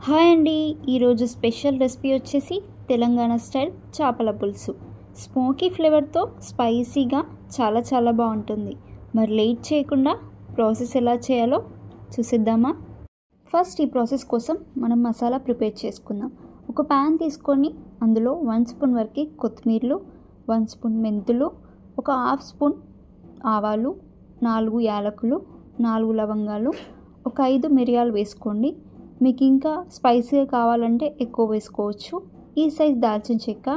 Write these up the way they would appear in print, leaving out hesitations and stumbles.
Hi అండి, ఈరోజు special recipe వచ్చేసి తెలంగాణ స్టైల్ చేపల పులుసు. స్మోకీ ఫ్లేవర్తో స్పైసీగా చాలా బాగుంటుంది. మరి లేట్ చేయకుండా ప్రాసెస్ ఎలా చేయాలో చూసేద్దామా? ఫస్ట్ ఈ ప్రాసెస్ కోసం మనం మసాలా ప్రిపేర్ చేసుకుందాం. ఒక ప్యాన్ తీసుకొని అందులో 1 స్పూన్ వరకు కొత్తిమీరలు, 1 స్పూన్ మెంతులు, ఒక హాఫ్ స్పూన్ ఆవాలు, 4 యాలకులు, 4 లవంగాలు, ఒక 5 మిరియాలు వేసుకోండి. మీకు ఇంకా స్పైసీగా కావాలంటే ఎక్కువ వేసుకోవచ్చు. ఈ సైజ్ దాల్చిన చెక్క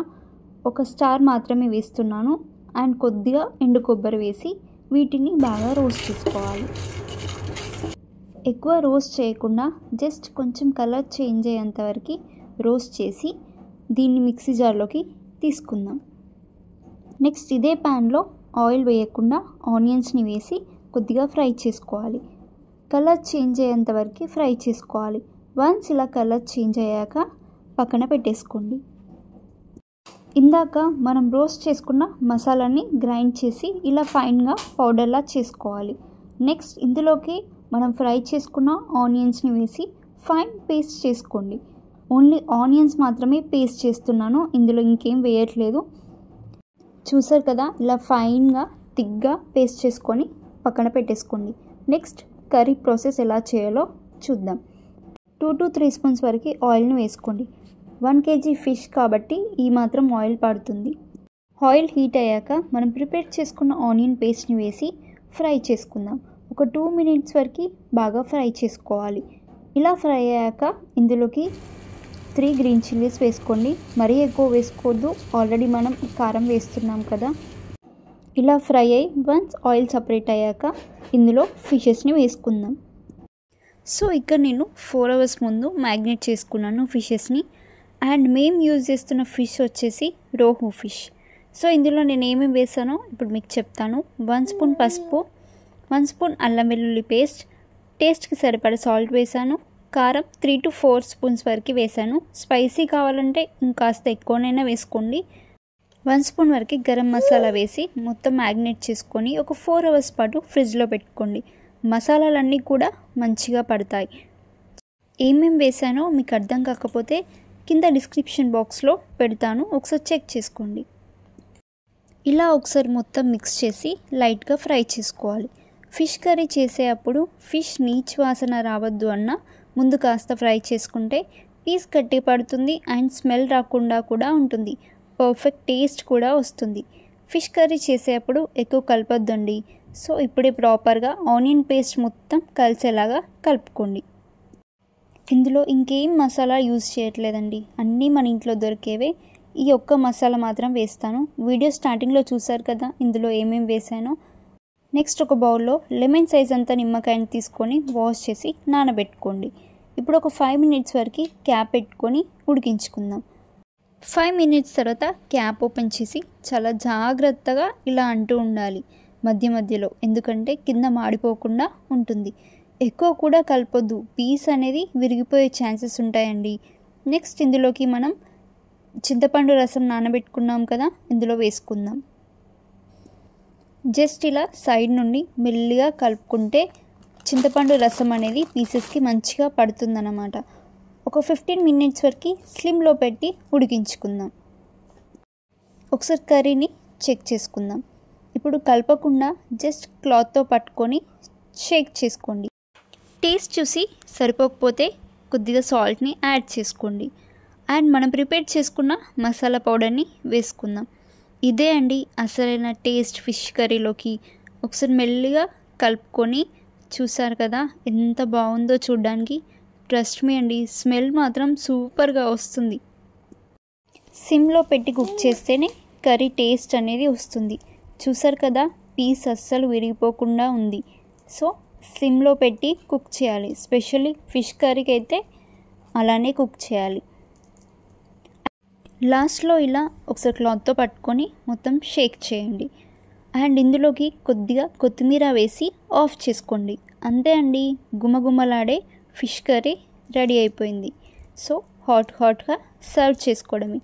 ఒక స్టార్ మాత్రమే వేస్తున్నాను. అండ్ కొద్దిగా ఎండు కొబ్బరి వేసి వీటిని బాగా రోస్ట్ చేసుకోవాలి. ఎక్కువ రోస్ట్ చేయకుండా జస్ట్ కొంచెం కలర్ చేంజ్ అయ్యేంత వరకు రోస్ట్ చేసి దీన్ని మిక్సీ జార్లోకి తీసుకుందాం. నెక్స్ట్ ఇదే ప్యాన్లో ఆయిల్ వేయకుండా ఆనియన్స్ని వేసి కొద్దిగా ఫ్రై చేసుకోవాలి. కలర్ చేంజ్ అయ్యేంత వరకు ఫ్రై చేసుకోవాలి. వన్స్ ఇలా కలర్ చేంజ్ అయ్యాక పక్కన పెట్టేసుకోండి. ఇందాక మనం రోస్ట్ చేసుకున్న మసాలాని గ్రైండ్ చేసి ఇలా ఫైన్గా పౌడర్లా చేసుకోవాలి. నెక్స్ట్ ఇందులోకి మనం ఫ్రై చేసుకున్న ఆనియన్స్ని వేసి ఫైన్ పేస్ట్ చేసుకోండి. ఓన్లీ ఆనియన్స్ మాత్రమే పేస్ట్ చేస్తున్నాను, ఇందులో ఇంకేం వేయట్లేదు. చూసారు కదా, ఇలా ఫైన్గా థిక్గా పేస్ట్ చేసుకొని పక్కన పెట్టేసుకోండి. నెక్స్ట్ కర్రీ ప్రాసెస్ ఎలా చేయాలో చూద్దాం. 2 to 3 స్పూన్స్ వరకు ఆయిల్ని వేసుకోండి. 1 kg ఫిష్ కాబట్టి ఈ మాత్రం ఆయిల్ పడుతుంది. ఆయిల్ హీట్ అయ్యాక మనం ప్రిపేర్ చేసుకున్న ఆనియన్ పేస్ట్ని వేసి ఫ్రై చేసుకుందాం. ఒక 2 minutes వరకు బాగా ఫ్రై చేసుకోవాలి. ఇలా ఫ్రై అయ్యాక ఇందులోకి 3 గ్రీన్ చిల్లీస్ వేసుకోండి. మరీ ఎక్కువ వేసుకోవద్దు, ఆల్రెడీ మనం కారం వేస్తున్నాం కదా. ఇలా ఫ్రై అయ్యి వన్స్ ఆయిల్ సపరేట్ అయ్యాక ఇందులో ఫిషెస్ని వేసుకుందాం. సో ఇక్కడ నేను 4 hours ముందు మ్యాగ్నేట్ చేసుకున్నాను ఫిషెస్ని. అండ్ మేము యూజ్ చేస్తున్న ఫిష్ వచ్చేసి రోహు ఫిష్. సో ఇందులో నేను ఏమేమి వేసానో ఇప్పుడు మీకు చెప్తాను. 1 స్పూన్ పసుపు, 1 స్పూన్ అల్లం వెల్లుల్లి పేస్ట్, టేస్ట్కి సరిపడా సాల్ట్ వేసాను, కారం 3 to 4 స్పూన్స్ వరకు వేసాను. స్పైసీ కావాలంటే ఇంకాస్త ఎక్కువనైనా వేసుకోండి. 1 స్పూన్ వరకు గరం మసాలా వేసి మొత్తం మ్యాగ్నేట్ చేసుకొని ఒక 4 hours పాటు ఫ్రిడ్జ్లో పెట్టుకోండి. మసాలాలన్నీ కూడా మంచిగా పడతాయి. ఏమేమి వేసానో మీకు అర్థం కాకపోతే కింద డిస్క్రిప్షన్ బాక్స్లో పెడతాను, ఒకసారి చెక్ చేసుకోండి. ఇలా ఒకసారి మొత్తం మిక్స్ చేసి లైట్గా ఫ్రై చేసుకోవాలి. ఫిష్ కర్రీ చేసేటప్పుడు ఫిష్ నీచు వాసన రావద్దు అన్న ముందు కాస్త ఫ్రై చేసుకుంటే పీస్ గట్టి పడుతుంది అండ్ స్మెల్ రాకుండా కూడా ఉంటుంది. పర్ఫెక్ట్ టేస్ట్ కూడా వస్తుంది. ఫిష్ కర్రీ చేసేటప్పుడు ఎక్కువ కలపొద్దండి. సో ఇప్పుడే ప్రాపర్గా ఆనియన్ పేస్ట్ మొత్తం కలిసేలాగా కలుపుకోండి. ఇందులో ఇంకేం మసాలా యూజ్ చేయట్లేదండి, అన్నీ మన ఇంట్లో దొరికేవే. ఈ ఒక్క మసాలా మాత్రం వేస్తాను. వీడియో స్టార్టింగ్లో చూసారు కదా ఇందులో ఏమేమి వేసానో. నెక్స్ట్ ఒక బౌల్లో లెమన్ సైజ్ అంతా నిమ్మకాయని తీసుకొని వాష్ చేసి నానబెట్టుకోండి. ఇప్పుడు ఒక 5 minutes వరకు క్యాప్ పెట్టుకొని ఉడికించుకుందాం. 5 minutes తర్వాత క్యాప్ ఓపెన్ చేసి చాలా జాగ్రత్తగా ఇలా అంటూ ఉండాలి మధ్యలో, ఎందుకంటే కింద మాడిపోకుండా ఉంటుంది. ఎక్కువ కూడా కలపొద్దు, పీస్ అనేది విరిగిపోయే ఛాన్సెస్ ఉంటాయండి. నెక్స్ట్ ఇందులోకి మనం చింతపండు రసం నానబెట్టుకున్నాం కదా, ఇందులో వేసుకుందాం. జస్ట్ ఇలా సైడ్ నుండి మెల్లిగా కలుపుకుంటే చింతపండు రసం అనేది పీసెస్కి మంచిగా పడుతుందన్నమాట. ఒక 15 minutes వరకు స్లిమ్లో పెట్టి ఉడికించుకుందాం. ఒకసారి కర్రీని చెక్ చేసుకుందాం. ఇప్పుడు కలపకుండా జస్ట్ క్లాత్తో పట్టుకొని షేక్ చేసుకోండి. టేస్ట్ చూసి సరిపోకపోతే కొద్దిగా సాల్ట్ని యాడ్ చేసుకోండి. అండ్ మనం ప్రిపేర్ చేసుకున్న మసాలా పౌడర్ని వేసుకుందాం. ఇదే అండి అసలైన టేస్ట్ ఫిష్ కర్రీలోకి. ఒకసారి మెల్లిగా కలుపుకొని చూసారు కదా ఎంత బాగుందో చూడడానికి. ట్రస్ట్ మీ అండి, స్మెల్ మాత్రం సూపర్గా వస్తుంది. సిమ్లో పెట్టి కుక్ చేస్తేనే కర్రీ టేస్ట్ అనేది వస్తుంది. చూసారు కదా పీస్ అస్సలు విరిగిపోకుండా ఉంది. సో సిమ్లో పెట్టి కుక్ చేయాలి. స్పెషల్లీ ఫిష్ కర్రీకి అయితే అలానే కుక్ చేయాలి. లాస్ట్లో ఇలా ఒకసారి క్లాత్తో పట్టుకొని మొత్తం షేక్ చేయండి. అండ్ ఇందులోకి కొద్దిగా కొత్తిమీర వేసి ఆఫ్ చేసుకోండి. అంతే అండి, గుమగుమలాడే ఫిష్ కర్రీ రెడీ అయిపోయింది. సో హాట్గా సర్వ్ చేసుకోవడమే.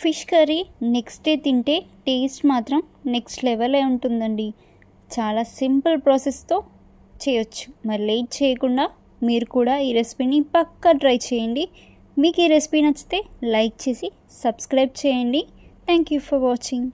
ఫిష్ కర్రీ నెక్స్ట్ డే తింటే టేస్ట్ మాత్రం నెక్స్ట్ లెవెలే ఉంటుందండి. చాలా సింపుల్ ప్రాసెస్తో చేయొచ్చు. మరి లేట్ చేయకుండా మీరు కూడా ఈ రెసిపీని పక్కా ట్రై చేయండి. మీకు ఈ రెసిపీ నచ్చితే లైక్ చేసి సబ్స్క్రైబ్ చేయండి. Thank you for watching.